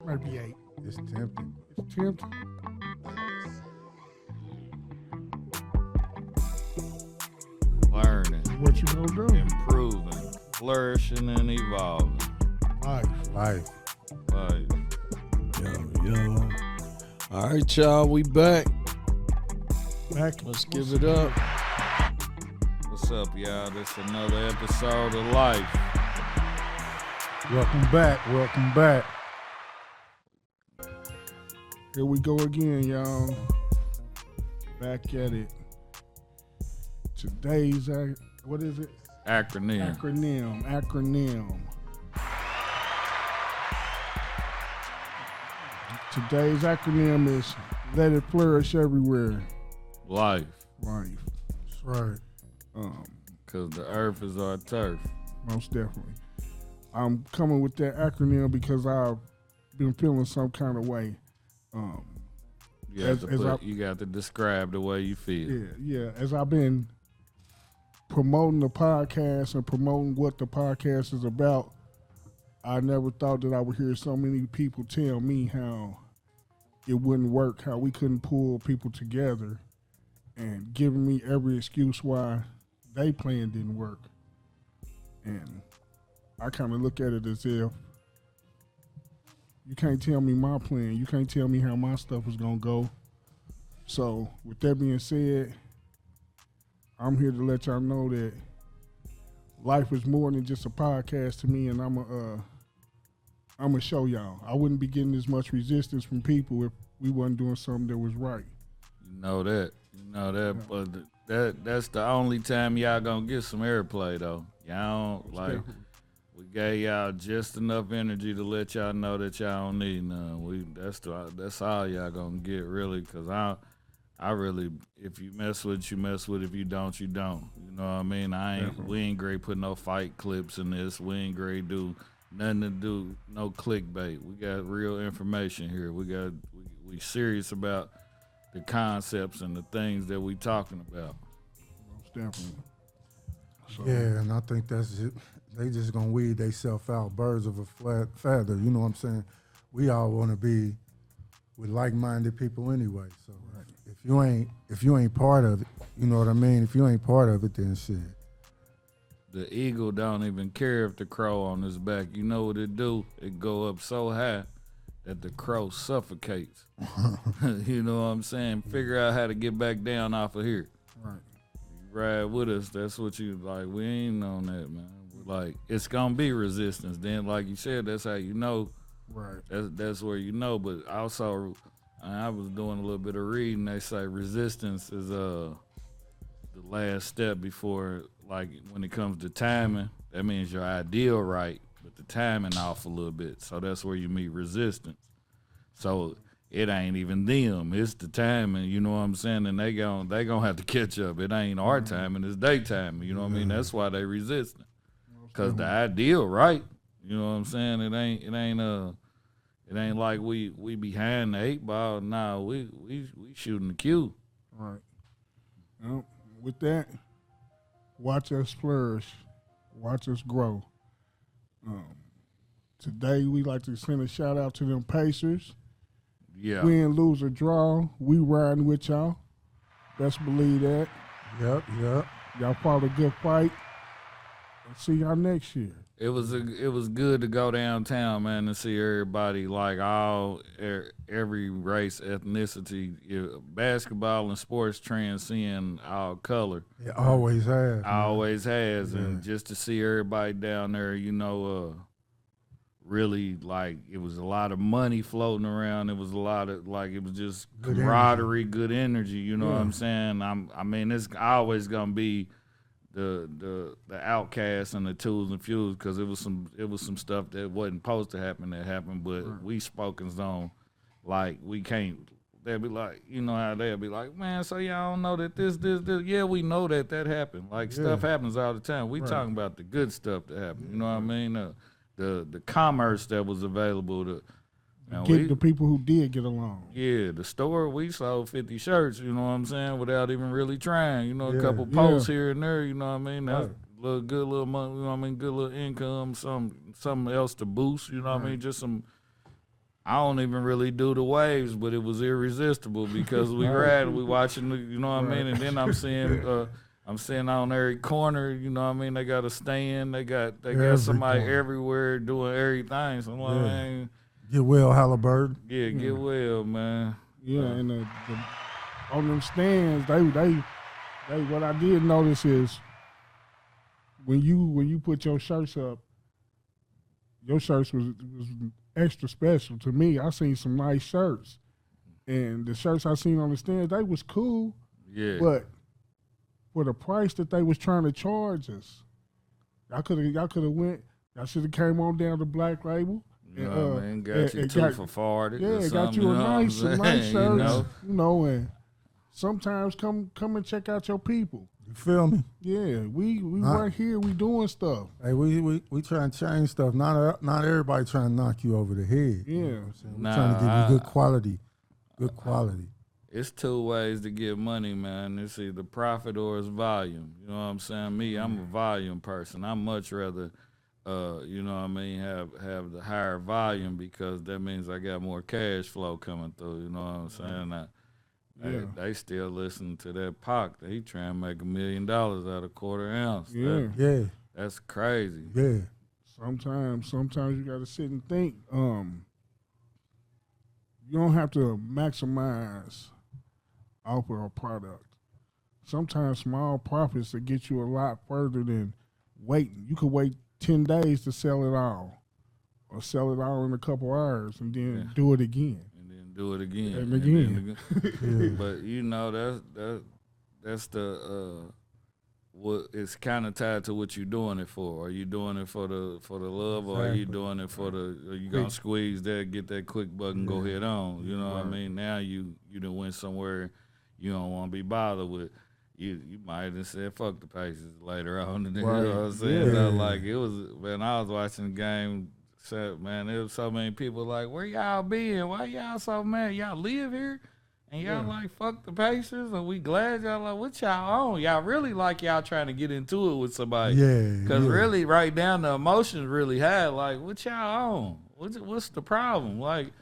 Might be 8. It's tempting. It's tempting. Learning, What you gonna do? improving, flourishing, and evolving. Life. Like, Yo. All right, y'all, we back. Let's give it up. what's up, y'all? This another episode of Life. Welcome back. Welcome back. Here we go again, y'all. Back at it. Today's, what is it? Acronym. Acronym. Today's acronym is Let It Flourish Everywhere. Life. Life. That's right. Because the earth is our turf. Most definitely. I'm coming with that acronym because I've been feeling some kind of way. You got to describe the way you feel. Yeah. As I've been promoting the podcast and promoting what the podcast is about, I never thought that I would hear so many people tell me how it wouldn't work, how we couldn't pull people together, and giving me every excuse why they plan didn't work. And I kind of look at it as if you can't tell me my plan. You can't tell me how my stuff is going to go. So with that being said, I'm here to let y'all know that life is more than just a podcast to me, and I'm gonna show y'all. I wouldn't be getting as much resistance from people if we wasn't doing something that was right. You know that, but that's the only time y'all gonna get some airplay though. Y'all don't, like, we gave y'all just enough energy to let y'all know that y'all don't need none. That's all y'all gonna get really, cause I really, if you mess with it, you mess with it. If you don't, you don't. You know what I mean? We ain't great put no fight clips in this. We ain't great do nothing to do, no clickbait. We got real information here. We serious about the concepts and the things that we talking about. Most definitely. So, Yeah, and I think that's it. They just gonna weed themselves out, birds of a flat feather. You know what I'm saying? We all want to be with like-minded people anyway. So if you ain't part of it, you know what I mean? If you ain't part of it, then shit. The eagle don't even care if the crow on his back. You know what it do? It go up so high that the crow suffocates. You know what I'm saying? Figure out how to get back down off of here. Right. You ride with us. That's what you like. We ain't on that, man. Like, it's gonna be resistance. Then, like you said, that's how you know. Right. That's where you know. But also, I was doing a little bit of reading. They say resistance is the last step before, like, when it comes to timing. That means your ideal right, but the timing off a little bit. So that's where you meet resistance. So it ain't even them. It's the timing. You know what I'm saying? And they gonna have to catch up. It ain't our timing. It's their timing. You know what I mean? That's why they resisting. Cause the ideal right. You know what I'm saying? It ain't like we behind the 8 ball. Nah, we shooting the cue. Right. Well, with that, watch us flourish. Watch us grow. Today, we like to send a shout out to them Pacers. Yeah. Win, lose, or draw, we riding with y'all. Best believe that. Yep. Y'all fought a good fight. And see y'all next year. It was good to go downtown, man, and see everybody, like every race, ethnicity. Basketball and sports transcend all color. It always has. Always has, and just to see everybody down there, really, like, it was a lot of money floating around. It was a lot of, like, it was just Good camaraderie, good energy. You know what I'm saying? It's always gonna be the outcasts and the tools and fuels, because it was some stuff that wasn't supposed to happen that happened, but we spoken on, like, we can't. They'll be like, you know how they'll be like, man, so y'all don't know that this. Yeah, we know that happened. Like, stuff happens all the time. We talking about the good stuff that happened. You know what I mean? The commerce that was available to Get the people who did get along. Yeah, the store, we sold 50 shirts, you know what I'm saying, without even really trying. A couple posts here and there, you know what I mean? That's good little money, you know what I mean? Good little income, something else to boost, you know what I mean? Just some, I don't even really do the waves, but it was irresistible because we watching the, you know what I mean? And then I'm seeing on every corner, you know what I mean? They got a stand, they got somebody everywhere doing everything. So I'm like, man, get well, Halliburton. Yeah, get well, man. Yeah, and on them stands, they what I did notice is when you put your shirts up, your shirts was extra special to me. I seen some nice shirts, and the shirts I seen on the stands, they was cool. Yeah. But for the price that they was trying to charge us, y'all could have went. Y'all should have came on down to Black Label. You know what I mean? Got you two for 40. Yeah, got you a nice shirts. You know, and sometimes come and check out your people. You feel me? Yeah, we right here. We doing stuff. Hey, we trying to change stuff. Not everybody trying to knock you over the head. Yeah, you know what I'm saying? We're trying to give you good quality. Good quality. It's two ways to get money, man. It's either profit or it's volume. You know what I'm saying? Me, I'm a volume person. I much rather, you know what I mean, have the higher volume because that means I got more cash flow coming through. You know what I'm saying? They still listen to that Pac. He trying to make $1 million out of quarter ounce. Yeah, That's crazy. Yeah. Sometimes you got to sit and think. You don't have to maximize off of a product. Sometimes small profits will get you a lot further than waiting. You could wait 10 days to sell it all, or sell it all in a couple hours and then do it again. Do it again and again. But you know that's the what it's kind of tied to what you're doing it for. Are you doing it for the love, or are you doing it for are you gonna squeeze that, get that quick button, go head on? You know what I mean? Now you done went somewhere you don't want to be bothered with. You might have said fuck the Pacers later on. You know what I'm saying? Like it was when I was watching the game. So, man, there was so many people like, where y'all been? Why y'all so mad? Y'all live here? And y'all like, fuck the Pacers? And we glad y'all like, what y'all on? Y'all really like y'all trying to get into it with somebody. Yeah. Because really, right down, the emotions really had. Like, what y'all on? What's the problem? Like,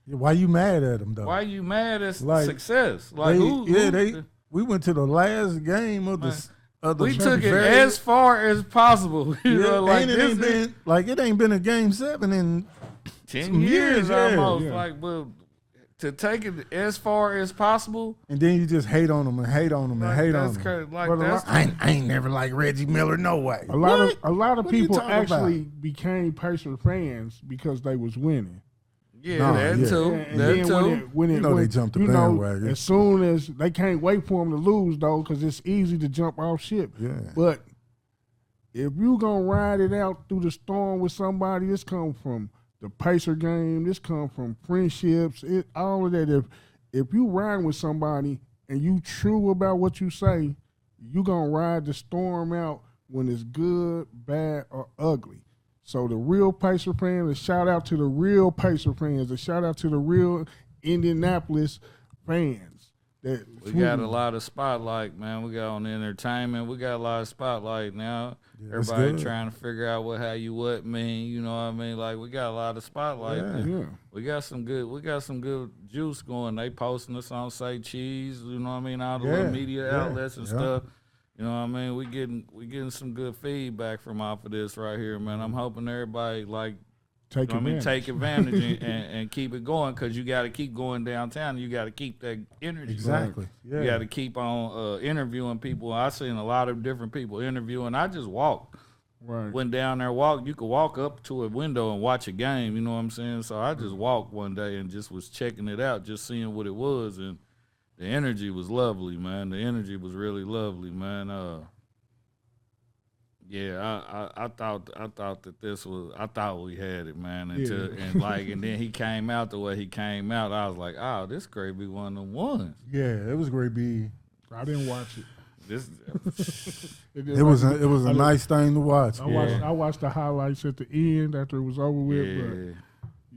why you mad at them, though? Why you mad at success? Like, we went to the last game of the we took it as far as possible. You know, like it ain't been a game 7 in 10 years almost. Like, but to take it as far as possible, and then you just hate on them and hate on them and hate on them. I ain't never liked Reggie Miller. No way. A lot of people actually became Pacer fans because they was winning. Yeah, that too. And then when they jumped the bandwagon. As soon as they can't wait for them to lose, though, because it's easy to jump off ship. Yeah. But if you gonna ride it out through the storm with somebody, this come from the Pacer game. This come from friendships. All of that. If you ride with somebody and you true about what you say, you gonna ride the storm out when it's good, bad, or ugly. So the real Pacer fans, a shout out to the real Pacer fans, a shout out to the real Indianapolis fans. We got a lot of spotlight, man. We got on the entertainment. We got a lot of spotlight now. Yeah, everybody trying to figure out what mean. You know what I mean? Like we got a lot of spotlight. Yeah. We got some good juice going. They posting us on Say Cheese. You know what I mean? All the little media outlets and stuff. You know what I mean? We getting some good feedback from off of this right here, man. I'm hoping everybody take advantage and keep it going, because you got to keep going downtown. You got to keep that energy. Exactly. Yeah. You got to keep on interviewing people. I seen a lot of different people interviewing. I just walked. Right. Went down there, You could walk up to a window and watch a game. You know what I'm saying? So I just walked one day and just was checking it out, just seeing what it was, and the energy was lovely, man. The energy was really lovely, man. I thought that this was. I thought we had it, man. And then he came out the way he came out. I was like, oh, this great be one of the ones. Yeah, it was great. I didn't watch it. It was a nice thing to watch. I watched the highlights at the end after it was over with.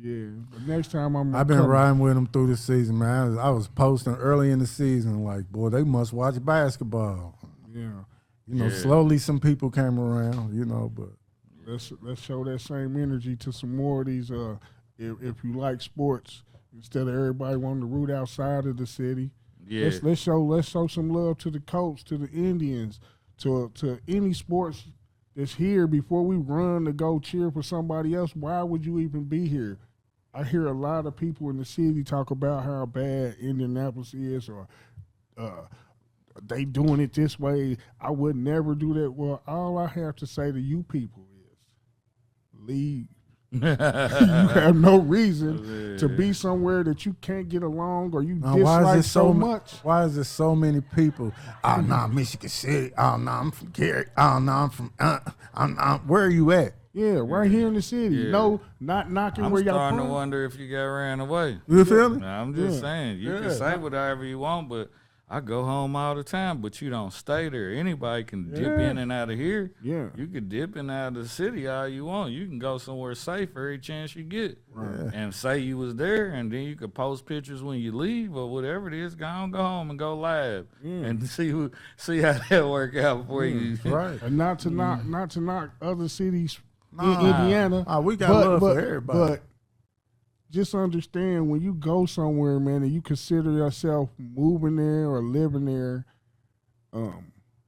But next time I've been riding with them through the season, man. I was posting early in the season, like, boy, they must watch basketball. Yeah. Slowly some people came around, but let's show that same energy to some more of these if you like sports, instead of everybody wanting to root outside of the city, Yeah. let's show some love to the Colts, to the Indians, to any sports that's here before we run to go cheer for somebody else. Why would you even be here? I hear a lot of people in the city talk about how bad Indianapolis is, or they doing it this way. I would never do that. Well, all I have to say to you people is leave. You have no reason to be somewhere that you can't get along or you dislike so much. Why is there so many people? Oh, no, Michigan City. Oh, no, I'm from Gary. Oh, no, I'm from, where are you at? Yeah, right here in the city. Yeah. No, not knocking I'm where y'all starting from. to wonder if you got ran away. You feel me? I'm just saying, you can say whatever you want, but I go home all the time, but you don't stay there. Anybody can dip in and out of here. Yeah. You can dip in and out of the city all you want. You can go somewhere safe every chance you get. Right. And say you was there, and then you could post pictures when you leave or whatever it is. Go home and go live and see how that work out for you. Right. And not to knock other cities in Indiana. We got love for everybody. But just understand, when you go somewhere, man, and you consider yourself moving there or living there,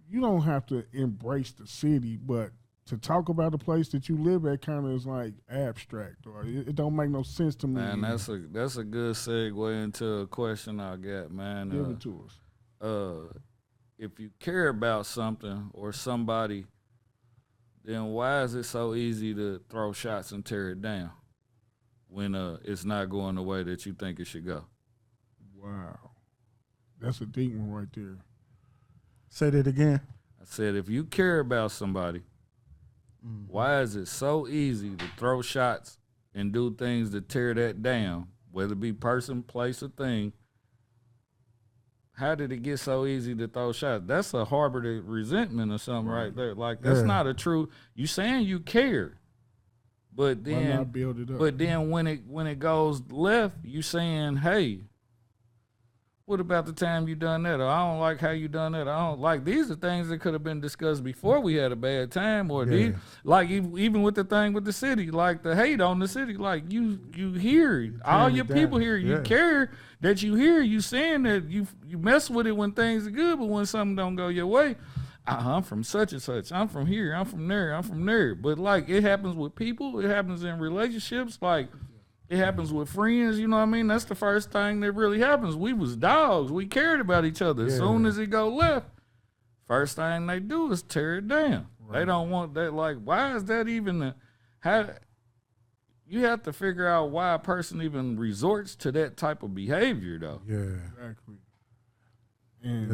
you don't have to embrace the city, but to talk about the place that you live at kind of is like abstract, or it don't make no sense to me. Man, that's a good segue into a question I got, man. Give it to us. If you care about something or somebody, then why is it so easy to throw shots and tear it down when it's not going the way that you think it should go? Wow. That's a deep one right there. Say that again. I said, if you care about somebody, why is it so easy to throw shots and do things to tear that down, whether it be person, place, or thing? How did it get so easy to throw shots? That's a harbor to resentment or something right there. Like, that's not a true. You saying you care, but then why not build it up? But then when it goes left, you saying, hey, what about the time you done that? Or I don't like how you done that. I don't like. These are things that could have been discussed before we had a bad time, or these, like even with the thing with the city, like the hate on the city. Like you hear all your people here. You care that you hear. You saying that you mess with it when things are good, but when something don't go your way, I'm from such and such. I'm from here. I'm from there. I'm from there. But like, it happens with people. It happens in relationships. Like, it happens with friends, you know what I mean? That's the first thing that really happens. We was dogs. We cared about each other. As soon as it go left, first thing they do is tear it down. Right. They don't want that. Like, why is that even you have to figure out why a person even resorts to that type of behavior, though. Yeah. Exactly. Yeah,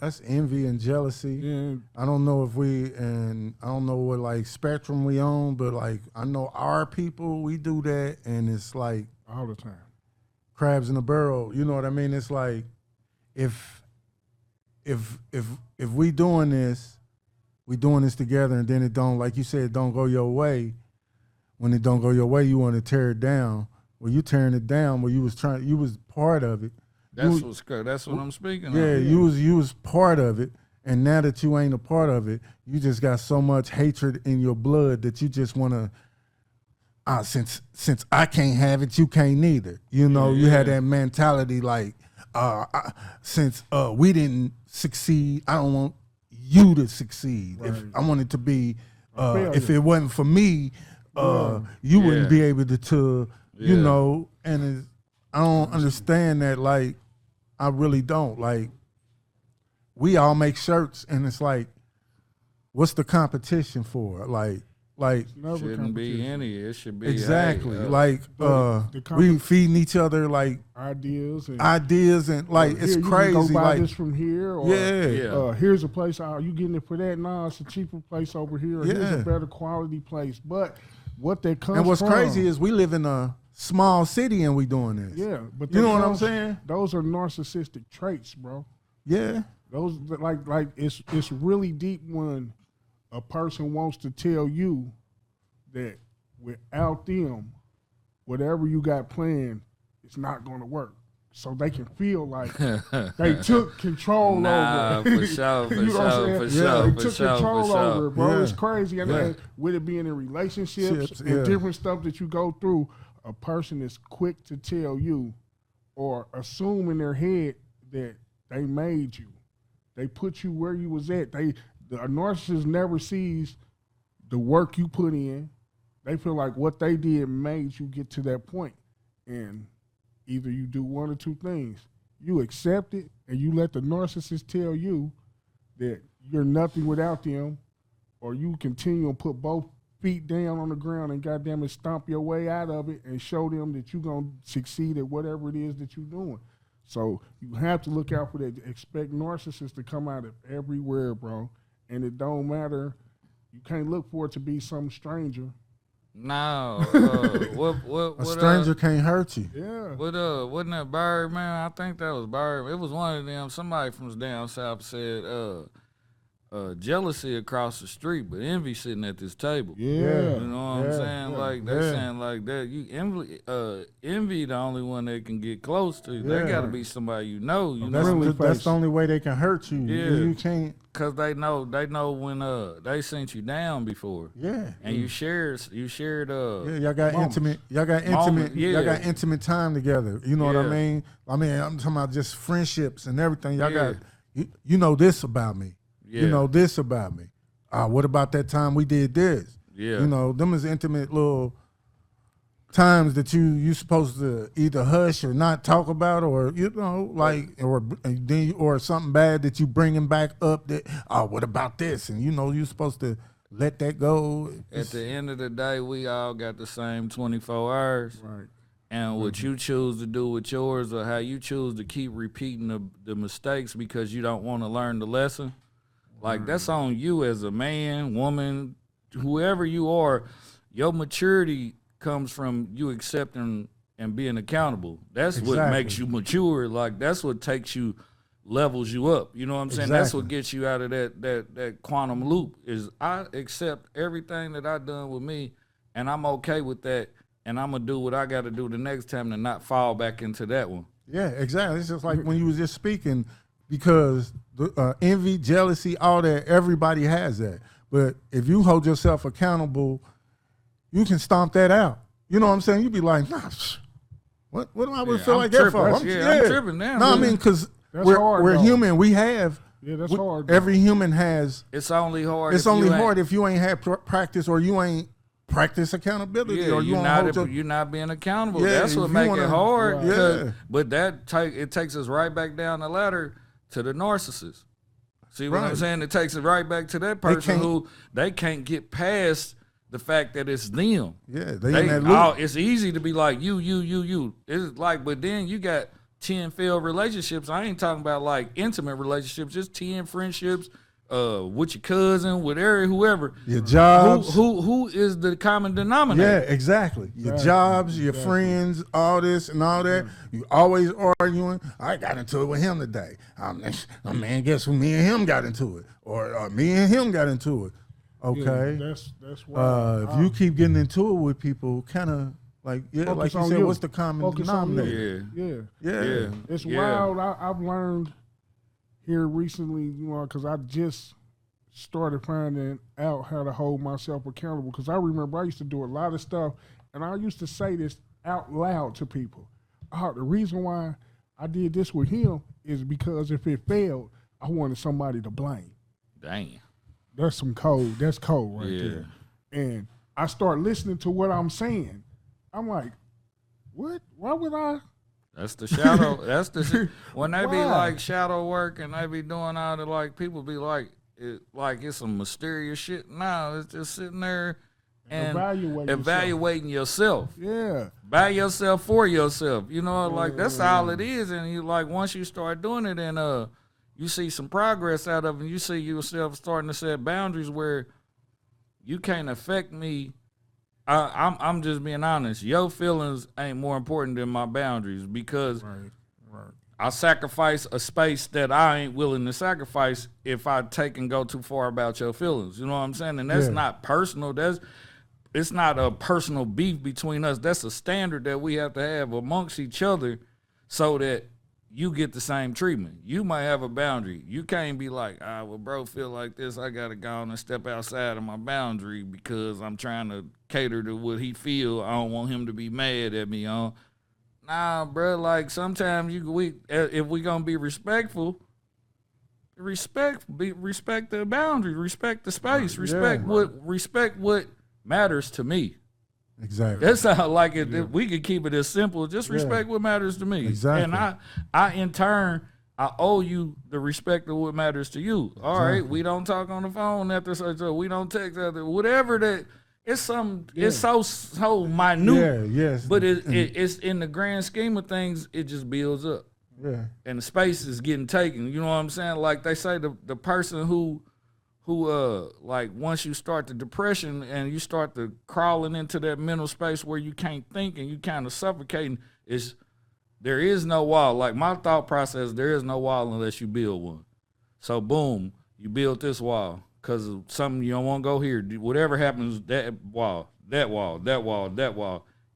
that's envy and jealousy. Yeah. I don't know I don't know what like spectrum we on, but like I know our people, we do that, and it's like all the time. Crabs in a barrel. You know what I mean? It's like if we doing this together, and then it don't, like you said, it don't go your way. When it don't go your way, you want to tear it down. Well, you tearing it down. Well, you was part of it. That's what I'm speaking of. Yeah, you was part of it, and now that you ain't a part of it, you just got so much hatred in your blood that you just want to. Since I can't have it, you can't neither. You know, you had that mentality like, since we didn't succeed, I don't want you to succeed. Right. If I wanted to be, if it wasn't for me, you wouldn't be able to you know, and I don't understand that. Like, I really don't. Like, we all make shirts, and it's like, what's the competition for? Like shouldn't be any. It should be exactly hey, we feeding each other like ideas and like it's crazy. You can go buy like this from here, or here's a place. You getting it for that? No, it's a cheaper place over here. Or here's a better quality place. But what that comes and what's from, crazy is we live in a small city and we doing this. Yeah, but you know what I'm saying? Those are narcissistic traits, bro. Yeah, those like it's really deep when a person wants to tell you that without them, whatever you got planned, it's not going to work. So they can feel like they took control over it. For sure, for you know what I'm for saying? sure, They for took sure, control for over it, bro. sure. It's crazy. And with it being in relationships and different stuff that you go through, a person is quick to tell you or assume in their head that they made you. They put you where you was at. A narcissist never sees the work you put in. They feel like what they did made you get to that point. And either you do one or two things. You accept it and you let the narcissist tell you that you're nothing without them, or you continue to put both feet down on the ground and goddamn it stomp your way out of it and show them that you're going to succeed at whatever it is that you're doing. So you have to look out for that. Expect narcissists to come out of everywhere, bro. And it don't matter. You can't look for it to be some stranger. No, what A stranger can't hurt you. Yeah. Wasn't that Bird, man? I think that was Bird. It was one of them. Somebody from down south said, jealousy across the street, but envy sitting at this table. Yeah. You know what I'm saying? Like they saying like that. You envy the only one that can get close to you. They gotta be somebody you know. You know, That's the only way they can hurt you. Yeah. You can't. Cause they know when they sent you down before. Yeah. And you shared y'all got moments. Y'all got intimate time together. You know what I mean? I'm talking about just friendships and everything. Y'all got you know this about me. Yeah. You know this about me. What about that time we did this? Yeah. You know, them is intimate little times that you supposed to either hush or not talk about, or you know, like, or something bad that you bringing back up. That what about this? And you know, you supposed to let that go. At the end of the day, we all got the same 24 hours. Right. And what you choose to do with yours, or how you choose to keep repeating the mistakes because you don't want to learn the lesson, like that's on you as a man, woman, whoever you are. Your maturity comes from you accepting and being accountable. That's what makes you mature. Like that's what takes you, levels you up. You know what I'm saying? That's what gets you out of that quantum loop. Is I accept everything that I done with me, and I'm okay with that, and I'm gonna do what I got to do the next time to not fall back into that one. Yeah, exactly. It's just like when you was just speaking, because envy, jealousy, all that, everybody has that. But if you hold yourself accountable, you can stomp that out. You know what I'm saying? You be like, nah, what do I feel like that for? I'm tripping now. No, I mean, because we're human. We have. Yeah, that's hard. Though. Every human has. It's only hard. It's only hard if you ain't had practice, or you ain't practice accountability, or you're not being accountable. Yeah, that's what makes it hard. Right. Yeah. But it takes us right back down the ladder to the narcissist. See what I'm saying? It takes it right back to that person who they can't get past the fact that it's them. Yeah, they in that loop. It's easy to be like you. It's like, but then you got 10 failed relationships. I ain't talking about like intimate relationships, just 10 friendships, with your cousin, with whoever. Your jobs. Who is the common denominator? Yeah, exactly. Your jobs, your friends, all this and all that. You always arguing. I got into it with him today. Man, guess who? Me and him got into it, or me and him got into it. Okay, that's why. If you keep getting into it with people, kind of like like you said, what's the common denominator? Yeah. It's wild. I've learned here recently, you know, because I just started finding out how to hold myself accountable. Because I remember I used to do a lot of stuff, and I used to say this out loud to people. The reason why I did this with him is because if it failed, I wanted somebody to blame. Dang. That's some cold. That's cold right there. And I start listening to what I'm saying. I'm like, what? Why would I? That's the shadow. That's the when they be like shadow work and they be doing all the like people be like it's some mysterious shit. No, it's just sitting there and evaluating yourself. Yeah, by yourself for yourself. You know, like that's all it is. And you like once you start doing it and you see some progress out of it, and you see yourself starting to set boundaries where you can't affect me. I'm just being honest. Your feelings ain't more important than my boundaries because I sacrifice a space that I ain't willing to sacrifice if I take and go too far about your feelings. You know what I'm saying? And that's not personal. It's not a personal beef between us. That's a standard that we have to have amongst each other so that you get the same treatment. You might have a boundary. You can't be like, well, bro, feel like this. I got to go on and step outside of my boundary because I'm trying to cater to what he feel. I don't want him to be mad at me. Nah, bro, like sometimes if we going to be respectful, respect the boundary, respect the space, respect what matters to me. Exactly. That's how like it. Yeah. We could keep it as simple. Just respect what matters to me. Exactly. And I in turn, I owe you the respect of what matters to you. All right. We don't talk on the phone after such. We don't text after whatever that. It's some. Yeah. It's so minute. Yeah. Yes. But it's in the grand scheme of things. It just builds up. Yeah. And the space is getting taken. You know what I'm saying? Like they say, the person who like once you start the depression and you start to crawling into that mental space where you can't think and you kind of suffocating, there is no wall. Like my thought process, there is no wall unless you build one. So boom, you build this wall because of something you don't want to go here. Whatever happens, that wall.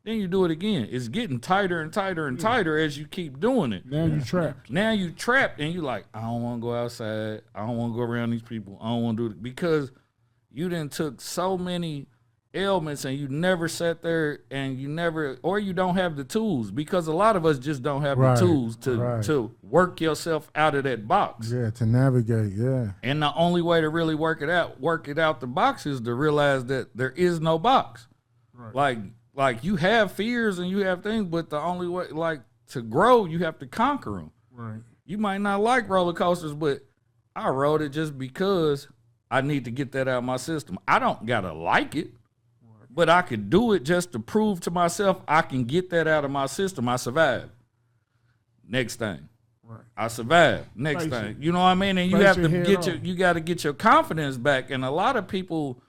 Then you do it again. It's getting tighter and tighter and tighter as you keep doing it. Now you trapped. Now you trapped, and you like, I don't want to go outside. I don't want to go around these people. I don't want to do it because you done took so many ailments, and you never sat there, and you don't have the tools because a lot of us just don't have the tools to work yourself out of that box. Yeah, to navigate. Yeah. And the only way to really work it out the box is to realize that there is no box. Right. Like you have fears and you have things, but the only way, like to grow, you have to conquer them. Right. You might not like roller coasters, but I rode it just because I need to get that out of my system. I don't gotta like it, but I could do it just to prove to myself I can get that out of my system. I survived. Next thing. Right. I survived. Next thing. You know what I mean? And you have to you got to get your confidence back. And a lot of people,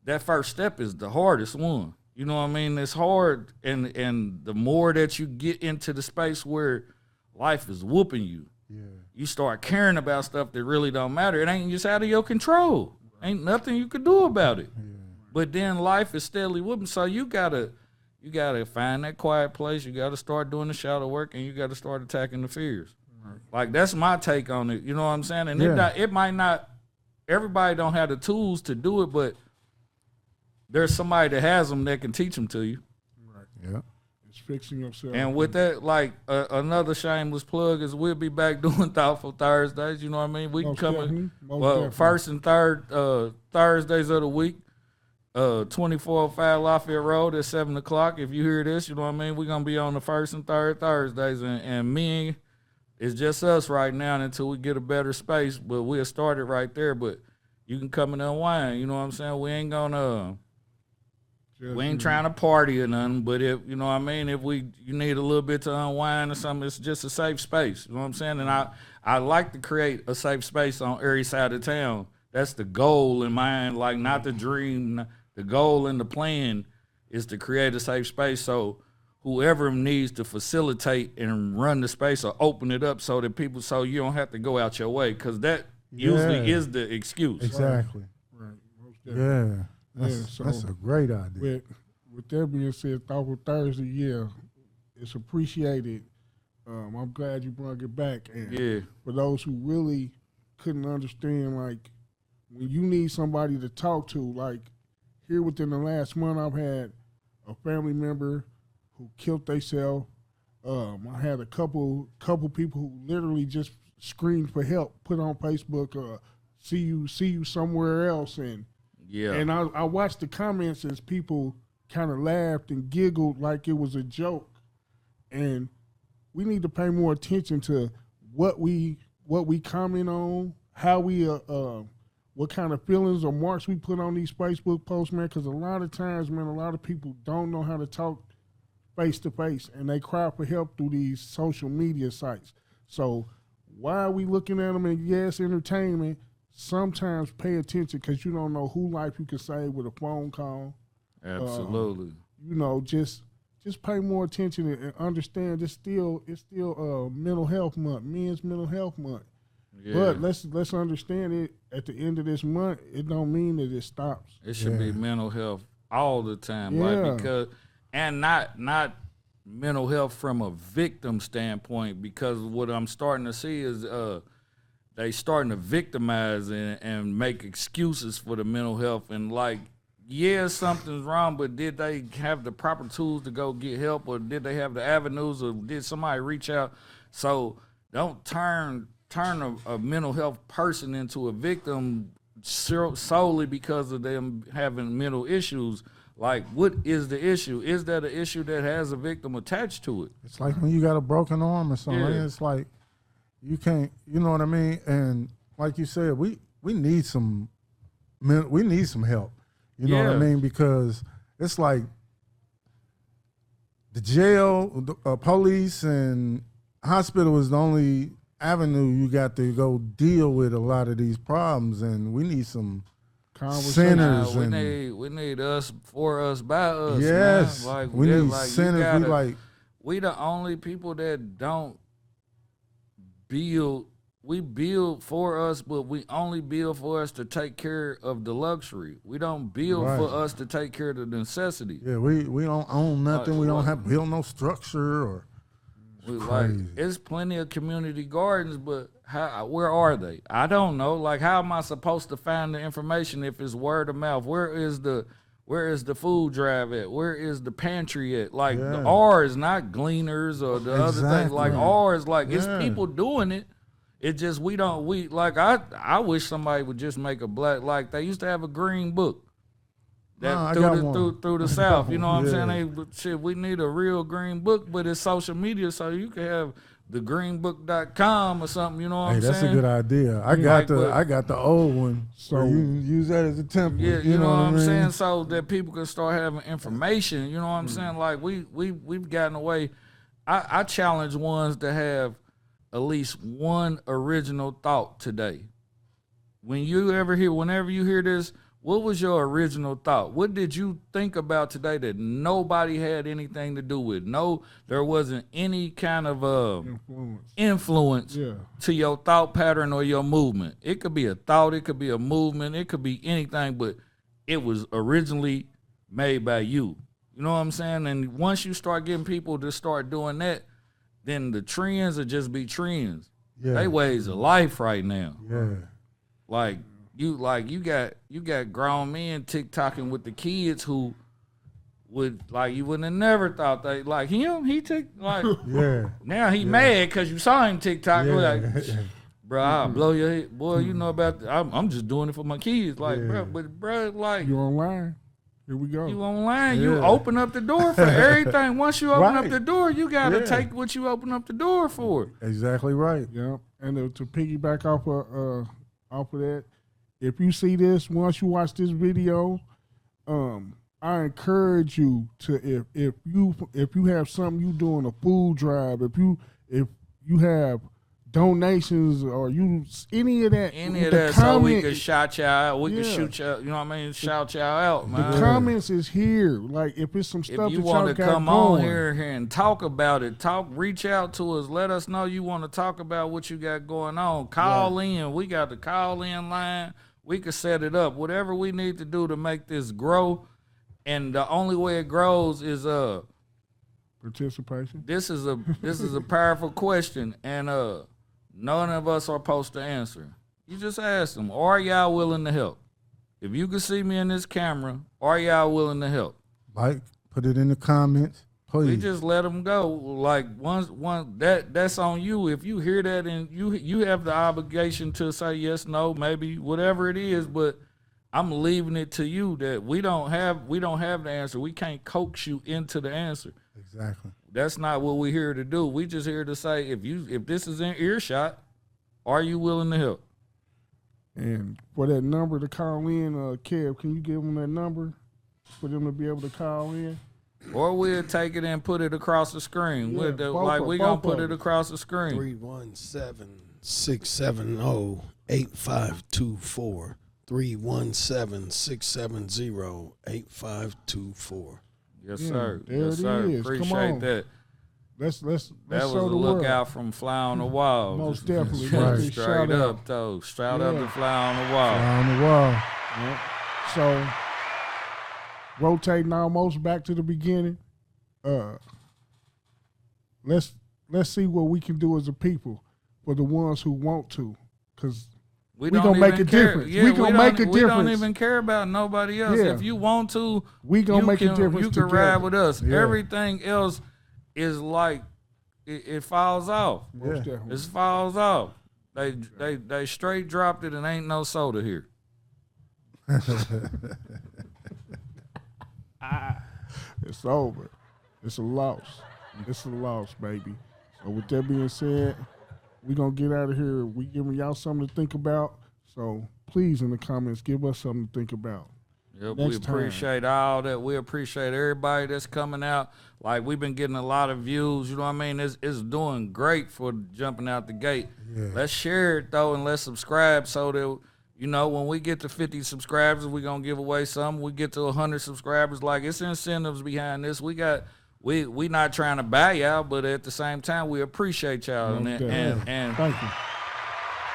that first step is the hardest one. You know what I mean? It's hard, and the more that you get into the space where life is whooping you, you start caring about stuff that really don't matter. It ain't just out of your control. Ain't nothing you can do about it. Yeah. But then life is steadily whooping, so you gotta find that quiet place. You gotta start doing the shadow work, and you gotta start attacking the fears. Right. Like that's my take on it. You know what I'm saying? And it might not. Everybody don't have the tools to do it, but there's somebody that has them that can teach them to you. Right. Yeah. It's fixing yourself. And with that, like another shameless plug is we'll be back doing Thoughtful Thursdays. You know what I mean? We can come in first and third Thursdays of the week. 2405 Lafayette Road at 7:00. If you hear this, you know what I mean? We're gonna be on the first and third Thursdays, and me, it's just us right now until we get a better space. But we'll start it right there. But you can come and unwind. You know what I'm saying? We ain't gonna. We ain't trying to party or nothing, but if you know what I mean, if you need a little bit to unwind or something, it's just a safe space. You know what I'm saying? And I like to create a safe space on every side of town. That's the goal in mind, like not the dream. The goal and the plan is to create a safe space so whoever needs to facilitate and run the space or open it up so that so you don't have to go out your way, because that usually is the excuse. Exactly. Right. Yeah. That's a great idea. With that being said, Thoughtful Thursday, it's appreciated. I'm glad you brought it back. And for those who really couldn't understand, like, when you need somebody to talk to, like, here within the last month, I've had a family member who killed themselves. I had a couple people who literally just screamed for help, put on Facebook, see you somewhere else, and I watched the comments as people kind of laughed and giggled like it was a joke. And we need to pay more attention to what we comment on, how we what kind of feelings or marks we put on these Facebook posts, man. Because a lot of times, man, a lot of people don't know how to talk face to face, and they cry for help through these social media sites. So why are we looking at them? And yes, entertainment. Sometimes pay attention, because you don't know who life you can save with a phone call. Absolutely. Just pay more attention and understand it's still mental health month, Men's Mental Health Month. Yeah. But let's understand it. At the end of this month, it don't mean that it stops. It should be mental health all the time, like, because and not mental health from a victim standpoint, because what I'm starting to see is they starting to victimize and make excuses for the mental health. And like, yeah, something's wrong, but did they have the proper tools to go get help, or did they have the avenues, or did somebody reach out? So don't turn a mental health person into a victim solely because of them having mental issues. Like, what is the issue? Is that an issue that has a victim attached to it? It's like when you got a broken arm or something. Yeah. It's like you can't, you know what I mean? And like you said, we need some help. You know what I Yeah. mean? Because it's like the jail, the police, and hospital is the only avenue you got to go deal with a lot of these problems, and we need some sinners. We and need us, for us, by us. yes, Man. Like, we they're need like, sinners. We the only people that don't build. We build for us, but we only build for us to take care of the luxury. We don't build Right. for us to take care of the necessity. Yeah, we don't own nothing. We don't have build no structure or. Like, it's plenty of community gardens, but where are they? I don't know. Like, how am I supposed to find the information if it's word of mouth? Where is the food drive at? Where is the pantry at? Like, the R is not Gleaners or the other things. Like, R is like, it's people doing it. It just, I wish somebody would just make a black, like they used to have a green book. That through the South, you know what I'm saying? We need a real green book, but it's social media, so you can have the greenbook.com or something, you know what I'm saying? That's a good idea. I got the old one, so you can use that as a template. Yeah, you know what I'm saying? So that people can start having information, you know what I'm saying? Like, we've gotten away. I challenge ones to have at least one original thought today. Whenever you hear this, what was your original thought? What did you think about today that nobody had anything to do with? No, there wasn't any kind of influence to your thought pattern or your movement. It could be a thought, it could be a movement, it could be anything, but it was originally made by you. You know what I'm saying? And once you start getting people to start doing that, then the trends will just be trends. Yeah. They ways of life right now. Yeah. You got grown men TikToking with the kids who would, like, you wouldn't have never thought they like him. He took, like, now he mad because you saw him TikTok. Like, bro, I'll blow your head, boy. You know about I'm just doing it for my kids, like, bro, like, you online. Here we go. You online. You open up the door for everything. Once you open up the door, you gotta take what you open up the door for. Exactly right. Yeah, and to piggyback off of that. If you see this, once you watch this video, I encourage you to if you have something you doing a food drive, if you have donations or any of that, so we could shout y'all out, could shoot y'all, you know what I mean? Shout y'all out, man. The comments is here. Like, if it's some stuff if you that want y'all to got come going, on here and talk about it, reach out to us. Let us know you want to talk about what you got going on. Call in. We got the call in line. We could set it up. Whatever we need to do to make this grow, and the only way it grows is participation. This is a powerful question, and none of us are supposed to answer. You just ask them, are y'all willing to help? If you can see me in this camera, are y'all willing to help? Like, put it in the comments. Please. We just let them go. Like, that's on you. If you hear that, and you have the obligation to say yes, no, maybe, whatever it is, but I'm leaving it to you that we don't have the answer. We can't coax you into the answer. Exactly. That's not what we're here to do. We just here to say, if this is in earshot, are you willing to help? And for that number to call in, Kev, can you give them that number for them to be able to call in? Or we'll take it and put it across the screen. We're gonna put it across the screen. 317-670-8524. 317-670-8524. Yes, sir. There yes, it sir. is. Appreciate that. Let's that was show a the lookout world. from Fly on the Wall. Most definitely. Right. Straight up, though. Straight up to Fly on the Wall. Fly on the wall. Yep. So, rotating almost back to the beginning. let's see what we can do as a people for the ones who want to, because we gonna make a difference. Yeah, we gonna make a difference. We don't even care about nobody else. Yeah. If you want to, We gonna make a difference. You can together. ride with us. Yeah. Everything else is like it falls off. Most definitely. It falls off. They straight dropped it and ain't no soda here. It's over. It's a loss. It's a loss, baby. So with that being said, we gonna get out of here. We giving y'all something to think about. So please, in the comments, give us something to think about. Yep, Next we appreciate all that. We appreciate everybody that's coming out. Like, we've been getting a lot of views. You know what I mean? It's doing great for jumping out the gate. Yeah. Let's share it, though, and let's subscribe so that, you know, when we get to 50 subscribers, we're going to give away something. We get to 100 subscribers. Like, it's incentives behind this. We not trying to buy y'all, but at the same time, we appreciate y'all. And Thank you.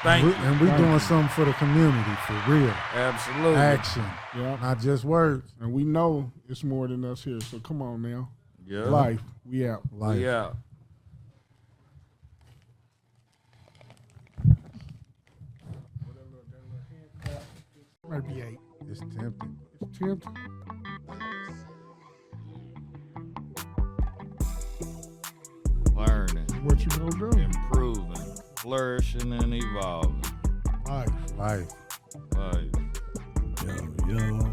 Thank you. And we doing something for the community, for real. Absolutely. Action. Yeah. Not just words. And we know it's more than us here. So come on now. Yeah. Life. We out. Life. We out. Might be 8. It's tempting. It's tempting. Learning, What you gonna do? improving, flourishing, and evolving. Life. Life. Like, Yo.